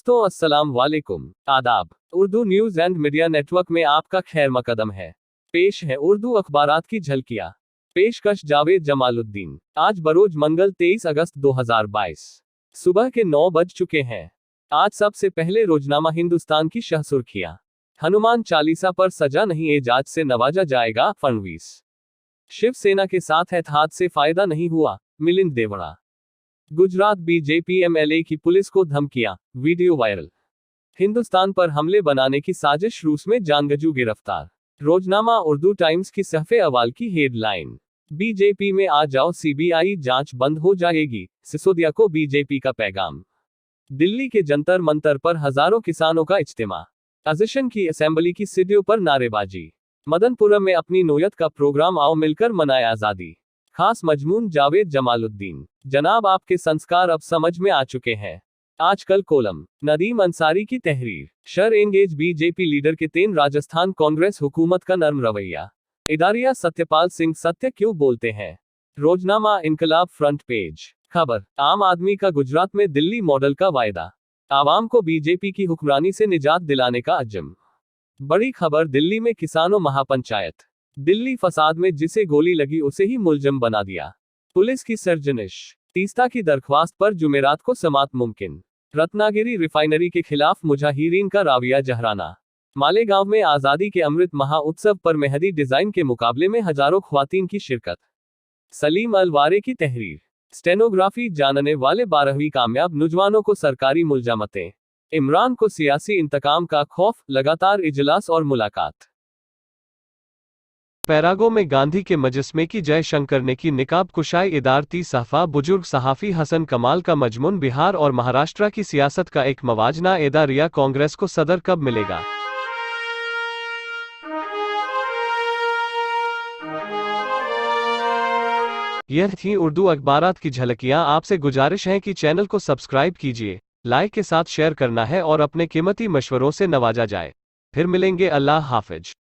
दोस्तों अस्सलाम वालेकुम, आदाब। Urdu news and media network में आपका खैर मकदम है। पेश है उर्दू अखबारात की झलकियां। पेशकश जावेद जमालुद्दीन। आज बरोज मंगल 23 अगस्त 2022 सुबह के 9 बज चुके हैं। आज सबसे पहले रोजनामा हिंदुस्तान की शह सुर्खियां। हनुमान चालीसा पर सजा नहीं एजाज से नवाजा जाएगा, फडणवीस। शिवसेना के साथ ऐतहाद से फायदा नहीं हुआ, मिलिंद देवड़ा। गुजरात बीजेपी एमएलए की पुलिस को धमकियां, वीडियो वायरल। हिंदुस्तान पर हमले बनाने की साजिश, रूस में जानगजू गिरफ्तार। रोजनामा उर्दू टाइम्स की सहफे अवाल की हेडलाइन। बीजेपी में आ जाओ, सीबीआई जांच बंद हो जाएगी, सिसोदिया को बीजेपी का पैगाम। दिल्ली के जंतर मंतर पर हजारों किसानों का इज्तिमा। अपोजिशन की असेंबली की सीढ़ियों पर नारेबाजी। मदनपुरम में अपनी नोयत का प्रोग्राम, आओ मिलकर मनाए आजादी। खास मजमून जावेद जमालुद्दीन। जनाब, आपके संस्कार अब समझ में आ चुके हैं। आजकल कोलम। नदीम अंसारी की तहरीर। शर एंगेज बीजेपी लीडर के तेन राजस्थान कांग्रेस हुकूमत का नर्म रवैया। इदारिया सत्यपाल सिंह सत्य क्यों बोलते हैं। रोजनामा इनकलाब फ्रंट पेज। खबर। आम आदमी का गुजरात में दिल्ली मॉडल का वायदा। आवाम को बीजेपी की हुक्मरानी से निजात दिलाने का अज़्म। बड़ी खबर। दिल्ली में किसानों महापंचायत। दिल्ली फसाद में जिसे गोली लगी उसे ही मुलजिम बना दिया। पुलिस की सरजनिश। तीस्ता की दरख्वास्त पर जुमेरात को समात मुमकिन। रत्नागिरी रिफाइनरी के खिलाफ मुजाहिरीन का राविया जहराना। मालेगांव में आजादी के अमृत महोत्सव पर मेहदी डिजाइन के मुकाबले में हजारों ख्वातीन की शिरकत। सलीम अलवारे की तहरीर। स्टेनोग्राफी जानने वाले 12वीं कामयाब नौजवानों को सरकारी मुलजमतें। इमरान को सियासी इंतकाम का खौफ, लगातार इजलास और मुलाकात। पैरागो में गांधी के मजस्मे की जय शंकर ने की निकाब कुशाई इदारती सहफा। बुजुर्ग सहाफ़ी हसन कमाल का मजमून, बिहार और महाराष्ट्र की सियासत का एक मवाजना। इदारिया कांग्रेस को सदर कब मिलेगा। यह थी उर्दू अखबारात की झलकियां। आपसे गुजारिश है कि चैनल को सब्सक्राइब कीजिए, लाइक के साथ शेयर करना है और अपने कीमती मशवरों से नवाजा जाए। फिर मिलेंगे। अल्लाह हाफिज।